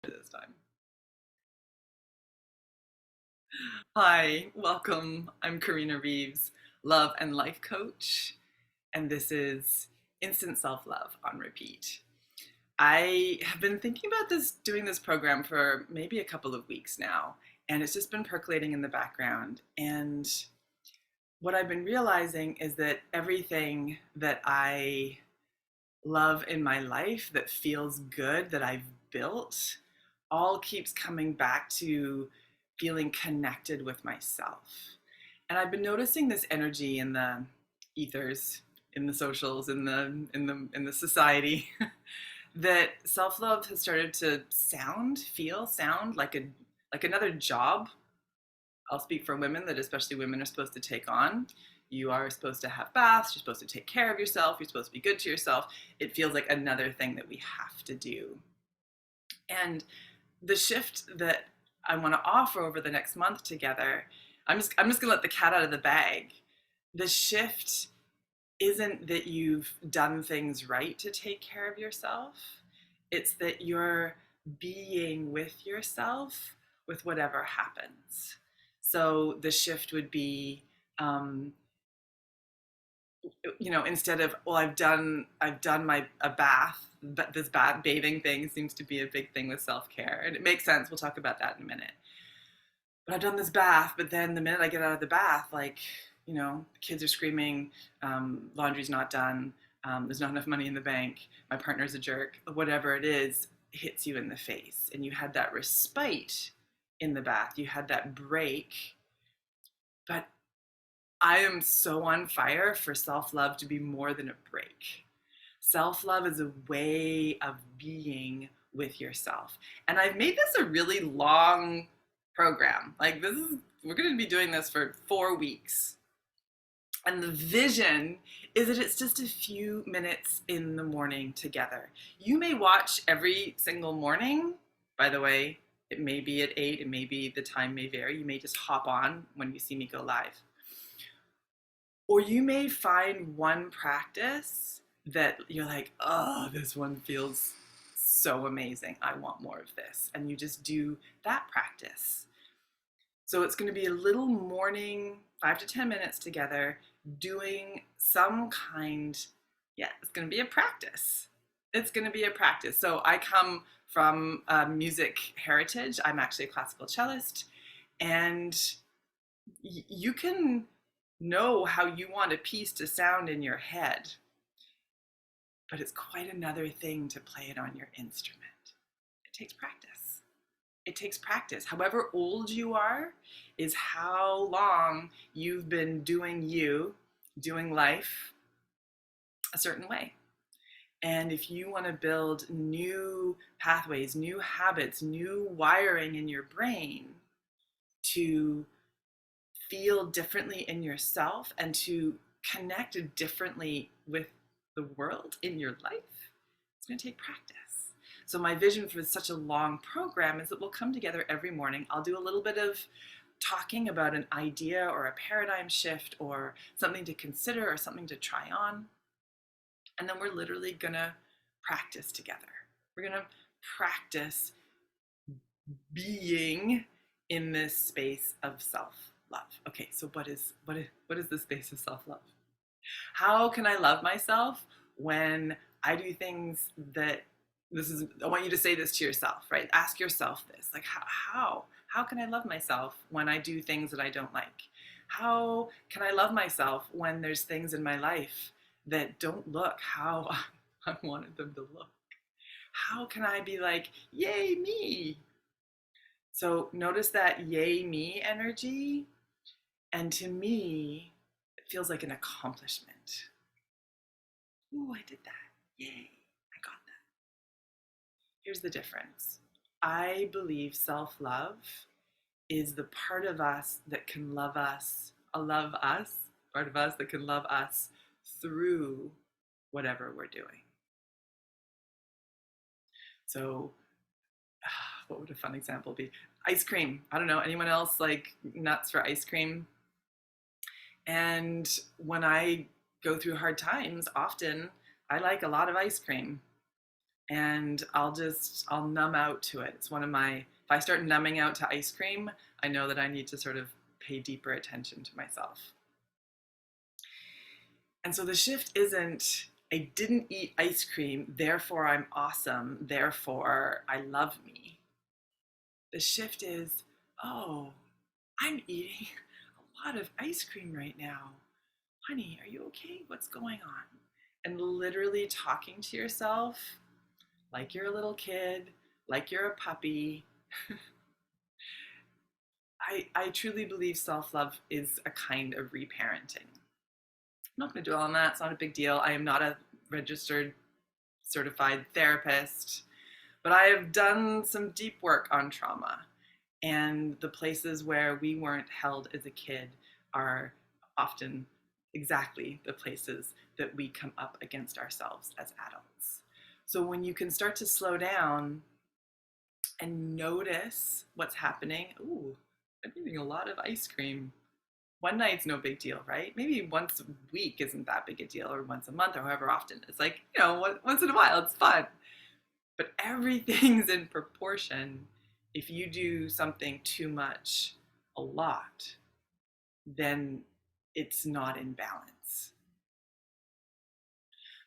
This time. Hi, welcome. I'm Karina Reeves, love and life coach, and this is Instant Self Love on Repeat. I have been thinking about doing this program for maybe a couple of weeks now, and it's just been percolating in the background. And what I've been realizing is that everything that I love in my life that feels good that I've built all keeps coming back to feeling connected with myself. And I've been noticing this energy in the ethers, in the socials, in the society that self-love has started to sound like another job. I'll speak for women that especially women are supposed to take on. You are supposed to have baths, you're supposed to take care of yourself, you're supposed to be good to yourself. It feels like another thing that we have to do. And the shift that I want to offer over the next month together, I'm just gonna let the cat out of the bag. The shift isn't that you've done things right to take care of yourself. It's that you're being with yourself with whatever happens. So the shift would be, um, instead of, well, I've done my a bath, but this bathing thing seems to be a big thing with self-care, and it makes sense. We'll talk about that in a minute. But I've done this bath, but then the minute I get out of the bath, like, the kids are screaming, laundry's not done, there's not enough money in the bank, my partner's a jerk, whatever it is, hits you in the face. And you had that respite in the bath, you had that break. But I am so on fire for self love to be more than a break. Self love is a way of being with yourself. And I've made this a really long program. We're going to be doing this for 4 weeks. And the vision is that it's just a few minutes in the morning together. You may watch every single morning. By the way, it may be at 8, it may be the time may vary. You may just hop on when you see me go live. Or you may find one practice that you're like, oh, this one feels so amazing. I want more of this. And you just do that practice. So it's going to be a little morning, 5 to 10 minutes together, doing some kind, yeah, it's going to be a practice. It's going to be a practice. So I come from music heritage. I'm actually a classical cellist. And you can know how you want a piece to sound in your head, but it's quite another thing to play it on your instrument. It takes practice. It takes practice. However old you are is how long you've been doing life a certain way. And if you want to build new pathways, new habits, new wiring in your brain to feel differently in yourself and to connect differently with the world in your life, it's going to take practice. So my vision for such a long program is that we'll come together every morning. I'll do a little bit of talking about an idea or a paradigm shift or something to consider or something to try on. And then we're literally going to practice together. We're going to practice being in this space of self-love. Okay, so what is the space of self-love? How can I love myself when I do things that I want you to say this to yourself, right? Ask yourself this, like how can I love myself when I do things that I don't like? How can I love myself when there's things in my life that don't look how I wanted them to look? How can I be like, yay me? So notice that yay me energy. And to me, it feels like an accomplishment. Ooh, I did that. Yay, I got that. Here's the difference. I believe self love is the part of us that can love us, part of us that can love us through whatever we're doing. So, what would a fun example be? Ice cream. I don't know. Anyone else like nuts for ice cream? And when I go through hard times, often I like a lot of ice cream. and I'll numb out to it. It's one of my, if I start numbing out to ice cream, I know that I need to sort of pay deeper attention to myself. And so the shift isn't, I didn't eat ice cream, therefore I'm awesome, therefore I love me. The shift is, oh, I'm eating a lot of ice cream right now. Honey, are you okay? What's going on? And literally talking to yourself like you're a little kid, like you're a puppy. I truly believe self-love is a kind of reparenting. I'm not going to dwell on that. It's not a big deal. I am not a registered certified therapist, but I have done some deep work on trauma. And the places where we weren't held as a kid are often exactly the places that we come up against ourselves as adults. So when you can start to slow down and notice what's happening, ooh, I'm eating a lot of ice cream. One night's no big deal, right? Maybe once a week isn't that big a deal, or once a month, or however often. It's like, once in a while, it's fun. But everything's in proportion. If you do something too much, a lot, then it's not in balance.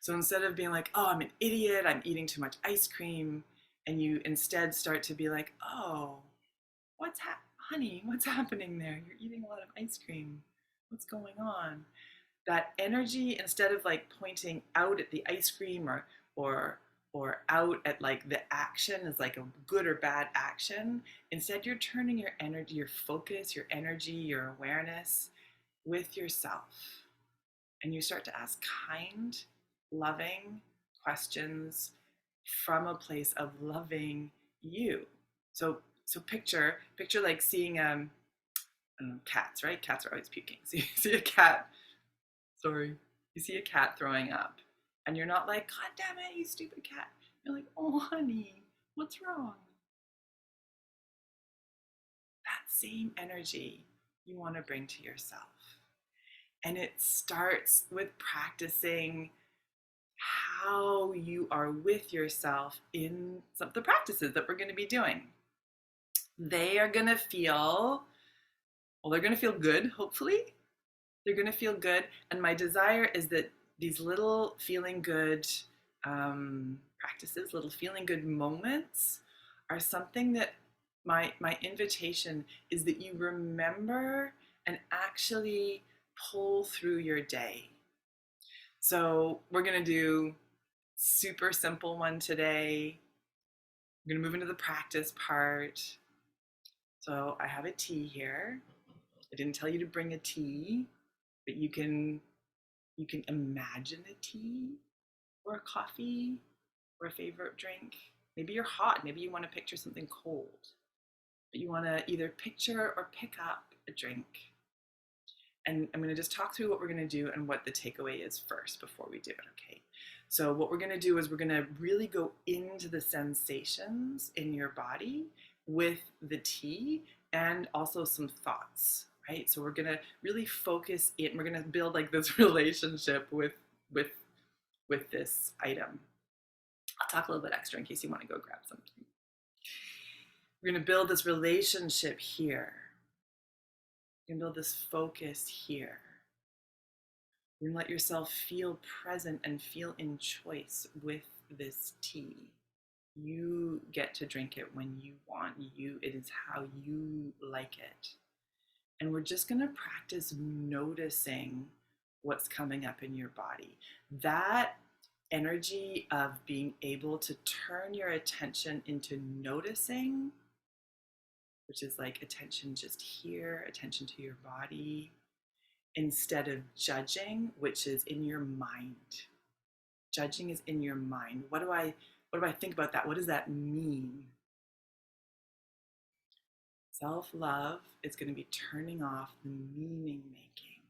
So instead of being like, oh, I'm an idiot, I'm eating too much ice cream, and you instead start to be like, oh, honey, what's happening there? You're eating a lot of ice cream. What's going on? That energy, instead of like pointing out at the ice cream or out at like the action as like a good or bad action, instead you're turning your energy, your focus, your energy, your awareness with yourself. And you start to ask kind, loving questions from a place of loving you. So picture like seeing cats, right? Cats are always puking. So you see a cat, sorry, you see a cat throwing up, and you're not like, God damn it, you stupid cat. You're like, oh honey, what's wrong? That same energy you want to bring to yourself. And it starts with practicing how you are with yourself in some of the practices that we're going to be doing. They are going to feel, well, they're going to feel good, hopefully. They're going to feel good. And my desire is that these little feeling good practices, little feeling good moments, are something that my invitation is that you remember and actually pull through your day. So we're going to do super simple one today. We're going to move into the practice part. So I have a tea here. I didn't tell you to bring a tea, but you can imagine a tea or a coffee or a favorite drink. Maybe you're hot. Maybe you want to picture something cold. But you want to either picture or pick up a drink. And I'm going to just talk through what we're going to do and what the takeaway is first before we do it, okay? So what we're going to do is we're going to really go into the sensations in your body with the tea and also some thoughts, right? So we're going to really focus in, we're going to build like this relationship with this item. I'll talk a little bit extra in case you want to go grab something. We're going to build this relationship here. We're going to build this focus here. And let yourself feel present and feel in choice with this tea. You get to drink it when you want. It is how you like it. And we're just going to practice noticing what's coming up in your body. That energy of being able to turn your attention into noticing, which is like attention just here, attention to your body, instead of judging, which is in your mind. Judging is in your mind. What do I think about that? What does that mean? Self-love is going to be turning off the meaning making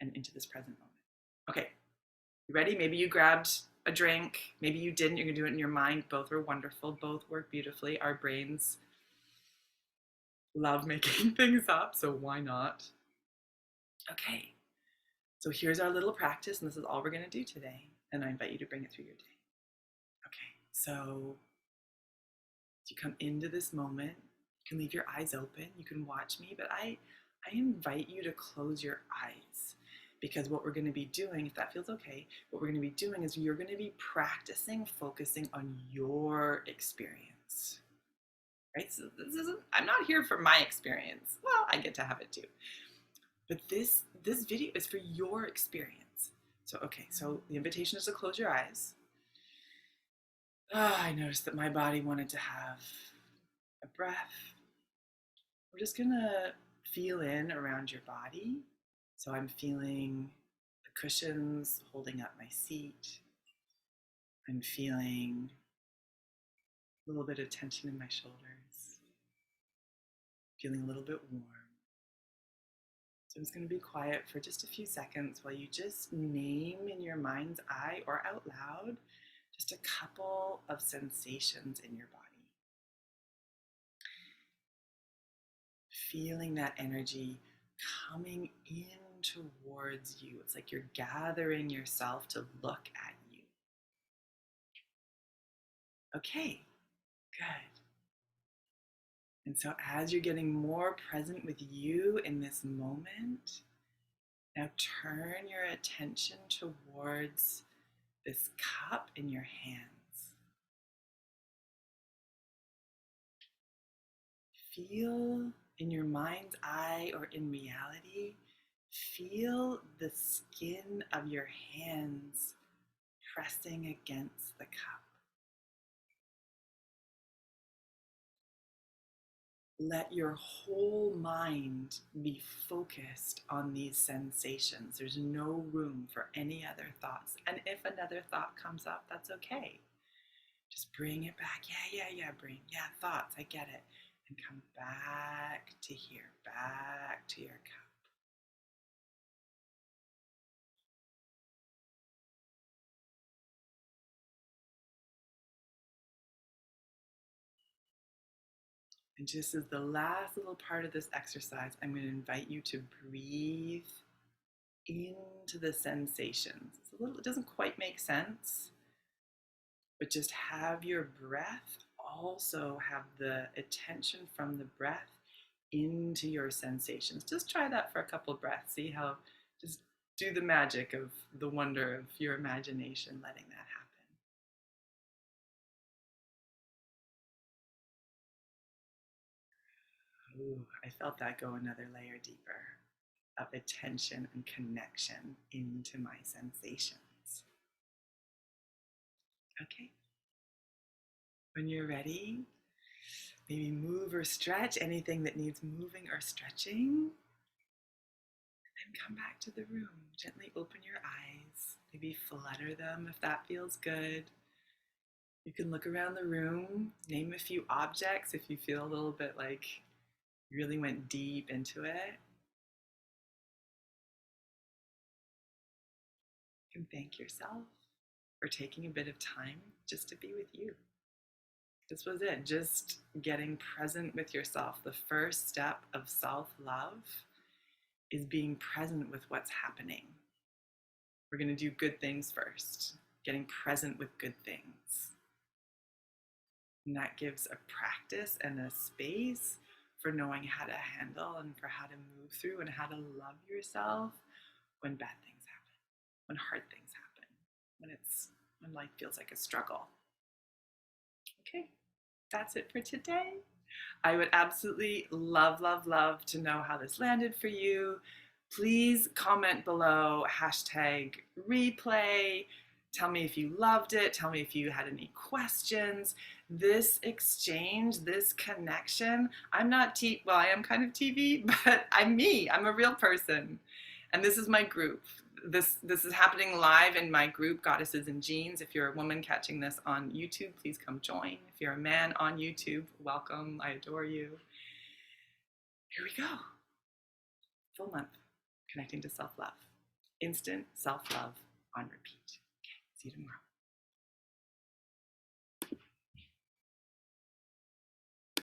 and into this present moment. Okay, you ready? Maybe you grabbed a drink. Maybe you didn't. You're going to do it in your mind. Both are wonderful. Both work beautifully. Our brains love making things up, so why not? Okay, so here's our little practice, and this is all we're going to do today. And I invite you to bring it through your day. Okay, So you come into this moment, you can leave your eyes open, you can watch me, but I invite you to close your eyes, because what we're going to be doing, if that feels okay, what we're going to be doing is you're going to be practicing focusing on your experience. Right? So this isn't, I'm not here for my experience. Well, I get to have it too. But this video is for your experience. So okay, so the invitation is to close your eyes. I noticed that my body wanted to have a breath. We're just gonna feel in around your body. So I'm feeling the cushions holding up my seat. I'm feeling a little bit of tension in my shoulders. Feeling a little bit warm. So I'm just going to be quiet for just a few seconds while you just name in your mind's eye or out loud just a couple of sensations in your body. Feeling that energy coming in towards you. It's like you're gathering yourself to look at you. Okay, good. And so as you're getting more present with you in this moment, now turn your attention towards this cup in your hands. Feel in your mind's eye or in reality, feel the skin of your hands pressing against the cup. Let your whole mind be focused on these sensations. There's no room for any other thoughts. And if another thought comes up, that's okay. Just bring it back. Yeah, thoughts, I get it. And come back to here, back to your cup. And just as the last little part of this exercise, I'm going to invite you to breathe into the sensations. It doesn't quite make sense, but just have your breath also have the attention from the breath into your sensations. Just try that for a couple of breaths. See how, just do the magic of the wonder of your imagination letting that happen. Ooh, I felt that go another layer deeper of attention and connection into my sensations. Okay. When you're ready, maybe move or stretch anything that needs moving or stretching. And come back to the room. Gently open your eyes. Maybe flutter them if that feels good. You can look around the room, name a few objects if you feel a little bit like you really went deep into it. You can thank yourself for taking a bit of time just to be with you. This was it, just getting present with yourself. The first step of self-love is being present with what's happening. We're going to do good things first, getting present with good things. And that gives a practice and a space for knowing how to handle and for how to move through and how to love yourself when bad things happen, when hard things happen, when life feels like a struggle. Okay, that's it for today. I would absolutely love, love, love to know how this landed for you. Please comment below, hashtag replay. Tell me if you loved it. Tell me if you had any questions. This exchange, this connection, I'm not well, I am kind of TV, but I'm me. I'm a real person. And this is my group. This is happening live in my group, Goddesses and Jeans. If you're a woman catching this on YouTube, please come join. If you're a man on YouTube, welcome. I adore you. Here we go. Full month, connecting to self-love. Instant self-love on repeat. Okay, see you tomorrow.